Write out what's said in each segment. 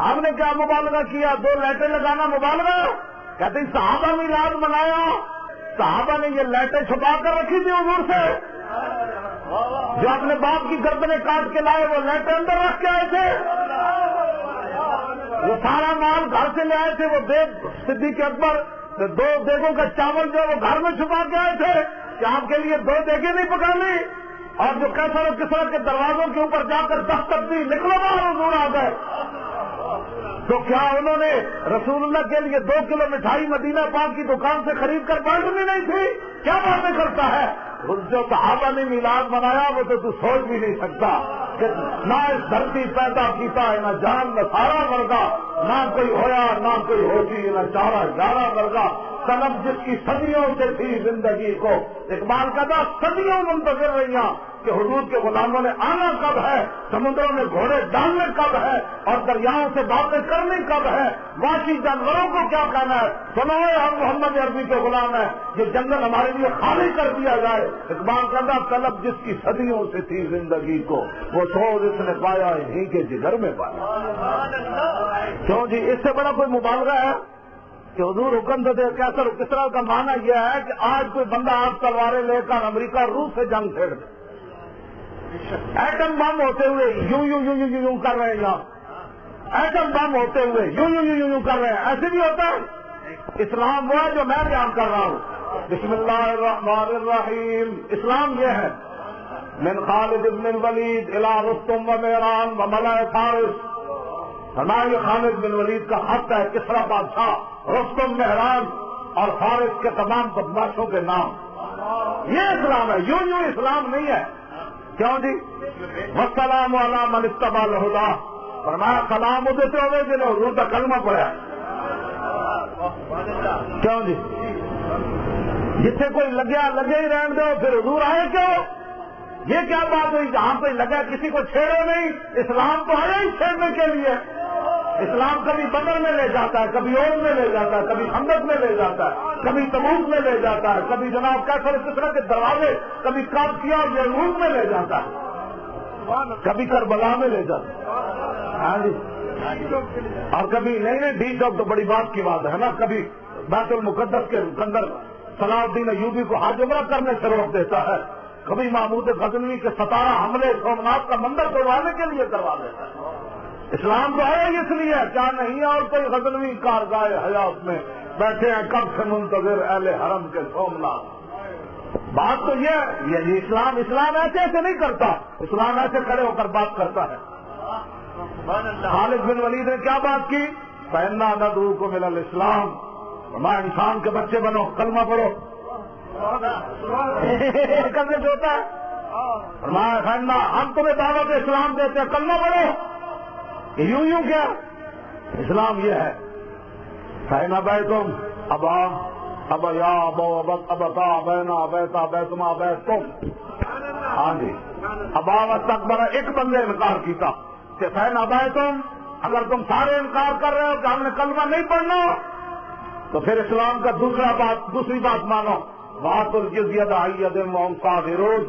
ہم نے کیا مبالغہ کیا؟ 2 لائٹیں لگانا مبالغہ؟ کہتے ہیں صحابہ میلاد منایا، صحابہ نے یہ لائٹیں چھپا کر رکھی تھی حضور سے، جو اپنے باپ کی گردنیں کاٹ کے لائے وہ لائٹیں اندر رکھ کے آئے تھے، وہ سارا مال گھر سے لے آئے تھے، وہ دیگ صدیق اکبر 2 دیگوں کا چاول جو وہ گھر میں چھپا کے آئے تھے کہ آپ کے لیے 2 دیگیں نہیں پکانی، اور جو کیسر و کسرا کے دروازوں کے اوپر جا کر دستک دی، نکلو باہر حضور آ گئے، تو کیا انہوں نے رسول اللہ کے لیے 2 کلو مٹھائی مدینہ پاک کی دکان سے خرید کر بانٹنی نہیں تھی؟ کیا باتیں کرتا ہے؟ جو صحابہ نے میلاد منایا وہ تو سوچ بھی نہیں سکتا کہ نہ اس دھرتی پیدا کیتا ہے، نہ جان نہ سارا ورگا، نہ کوئی ہویا نہ کوئی ہوتی، نہ چارہ یارہ ورگا، طلب جس کی صدیوں سے تھی زندگی کو، اقبال کہتا صدیوں منتظر رہیاں کہ حضور کے غلاموں نے آنا کب ہے، سمندروں میں گھوڑے ڈالنے کب ہے، اور دریاؤں سے باتیں کرنی کب ہے، وحشی جانوروں کو کیا کہنا ہے، سنو ہم محمد عربی کے غلام ہیں، یہ جنگل ہمارے لیے خالی کر دیا جائے۔ اقبال کہتا طلب جس کی صدیوں سے تھی زندگی کو، وہ سوز اس نے پایا انہیں کے جگر میں پایا۔ کیوں جی اس سے بڑا کوئی مبالغہ ہے کہ حضور حکم دے دے؟ کیسر کسرا کا معنی یہ ہے کہ آج کوئی بندہ آپ تلواریں لے کر امریکہ روس سے جنگ چھیڑ دے، ایٹم بم ہوتے ہوئے یوں یوں یوں یوں یوں کر رہے ہیں، یہاں ایٹم بم ہوتے ہوئے یوں یوں یوں یوں کر رہے ہیں، ایسے بھی ہوتا ہے؟ اسلام وہ ہے جو میں بیان کر رہا ہوں۔ بسم اللہ الرحمن الرحیم، اسلام یہ ہے من خالد بن الولید الى رستم و میران و ملأ فارس، ہمارے خالد بن ولید کا خط ہے کسرا بادشاہ، رستم، مہران اور فارس کے تمام بدماشوں کے نام، یہ اسلام ہے، یوں یوں اسلام نہیں ہے۔ کیوں جی؟ والسلام علی من اتبع الہدی، فرمایا سلام دیتے ہوئے جنہوں حضور کا کلمہ پڑھا۔ کیوں جی؟ جسے کوئی لگے ہی رہن دو، پھر حضور آئے کیوں؟ یہ کیا بات ہوئی؟ جہاں کوئی لگا کسی کو چھیڑو نہیں، اسلام تو ہے ہی چھیڑنے کے لیے۔ اسلام کبھی بدر میں لے جاتا ہے، کبھی اور میں لے جاتا ہے، کبھی خندق میں لے جاتا ہے، کبھی تبوک میں لے جاتا ہے، کبھی جناب کیسر کسرا کے دروازے، کبھی قادسیہ اور یرموک میں لے جاتا ہے، کبھی کربلا میں لے جاتا ہے، ہاں جی، اور کبھی نہیں ڈی چوک تو بڑی بات کی بات ہے نا، کبھی بیت المقدس کے اندر صلاح الدین ایوبی کو حج عمرہ کرنے سے روک دیتا ہے، کبھی محمود غزنوی کے 17 حملے سومناتھ کا مندر توڑوانے کے لیے کروا دیتا ہے۔ اسلام تو ہے اس لیے کیا نہیں ہے؟ اور کوئی غزنوی کارگاہ حیات میں بیٹھے ہیں کب سے منتظر اہل حرم کے سومناتھ۔ بات تو یہ اسلام ایسے نہیں کرتا، اسلام ایسے کھڑے ہو کر بات کرتا ہے۔ خالد بن ولید نے کیا بات کی؟ فإنا ندعوکم الی الاسلام، ہمارا انسان کے بچے بنو، کلمہ پڑھو، کرنے سے ہوتا ہے۔ فإنا، ہم تمہیں دعوت اسلام دیتے ہیں، کلمہ پڑھو۔ یوں کیا اسلام یہ ہے؟ فإن أبيتم ابا یا ابتا ابینا ابیتا ابیتما ابیتم، ہاں جی، ابا واستکبر، ایک بندے انکار کیتا کہ فإن أبيتم، اگر تم سارے انکار کر رہے ہو کہ ہم نے کلمہ نہیں پڑھنا، تو پھر اسلام کا دوسری بات مانو، وآتوا الجزیۃ عن ید وہم صاغرون،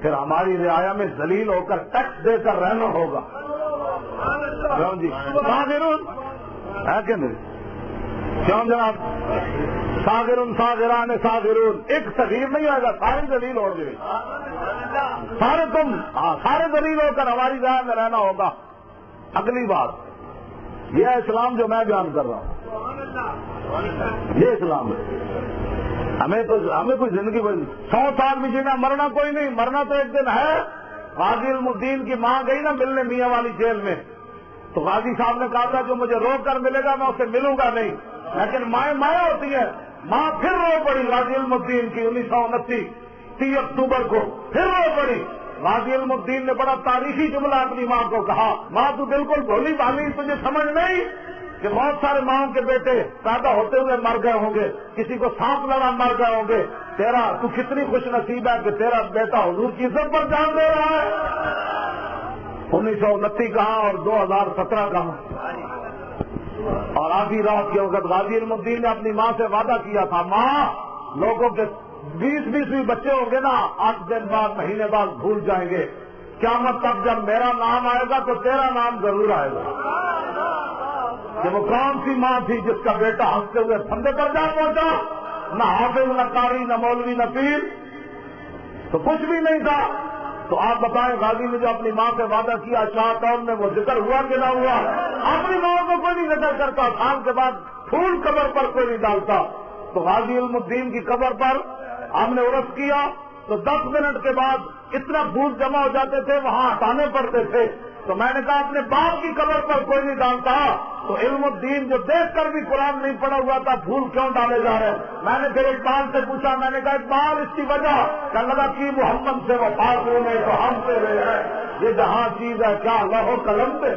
پھر ہماری رعایا میں ذلیل ہو کر ٹیکس دے کر رہنا ہوگا۔ جی صاغرون ہے کہ نہیں؟ کیوں جناب؟ صاغرون صاغران صاغرون، ایک صغیر نہیں آئے گا، سارے ذلیل ہو گئے، سارے ذلیل ہو کر ہماری رعایا میں رہنا ہوگا۔ اگلی بات یہ اسلام جو میں بیان کر رہا ہوں، یہ اسلام ہے۔ ہمیں کوئی زندگی 100 سال بھی جینا، مرنا کوئی نہیں، مرنا تو ایک دن ہے۔ غازی علم الدین کی ماں گئی نا ملنے میاں والی جیل میں، تو غازی صاحب نے کہا تھا جو مجھے رو کر ملے گا میں اسے ملوں گا نہیں، لیکن مائیں ہوتی ہیں، ماں پھر رو پڑی غازی علم الدین کی 1929 30 اکتوبر کو، پھر رو پڑی۔ غازی علم الدین نے بڑا تاریخی جملہ اپنی ماں کو کہا، ماں تو بالکل بھولی بھالی، تجھے سمجھ نہیں کہ بہت سارے ماؤں کے بیٹے پیدا ہوتے ہوئے مر گئے ہوں گے، کسی کو سانپ لڑا مر گئے ہوں گے، تو کتنی خوش نصیب ہے کہ تیرا بیٹا حضور کی عزت پر جان دے رہا ہے۔ 1929 کہاں اور 2017 کہاں؟ اور آدھی رات کے وقت غازی علم الدین نے اپنی ماں سے وعدہ کیا تھا، ماں لوگوں کے 20 بھی بچے ہوں گے نا، 8 دن بعد مہینے بعد بھول جائیں گے، قیامت تک جب میرا نام آئے گا تو تیرا نام ضرور آئے گا۔ کہ وہ کون سی ماں تھی جس کا بیٹا ہنستے ہوئے پھندے پر جا پہنچا؟ نہ حافظ، نہ قاری، نہ مولوی، نہ پیر، تو کچھ بھی نہیں تھا. تو آپ بتائیں غازی نے جو اپنی ماں سے وعدہ کیا شاہ ٹاؤن میں، وہ ذکر ہوا کہ نہ ہوا؟ اپنی ماں کو کوئی نہیں ذکر کرتا، سال کے بعد پھول قبر پر کوئی نہیں ڈالتا. تو غازی علم الدین کی قبر پر ہم نے عرس کیا تو 10 منٹ کے بعد اتنا پھول جمع ہو جاتے تھے، وہاں ہٹانے پڑتے تھے. تو میں نے کہا اپنے باپ کی قبر پر کوئی نہیں ڈالتا، تو علم الدین جو دیکھ کر بھی قرآن نہیں پڑا ہوا تھا پھول کیوں ڈالے جا رہے ہیں؟ میں نے پھر اقبال سے پوچھا، میں نے کہا اقبال اس کی وجہ کہ لگا کہ محمد سے وفا میں تو ہم سے رہے ہیں، یہ جہاں چیز ہے کیا لوح و قلم پہ.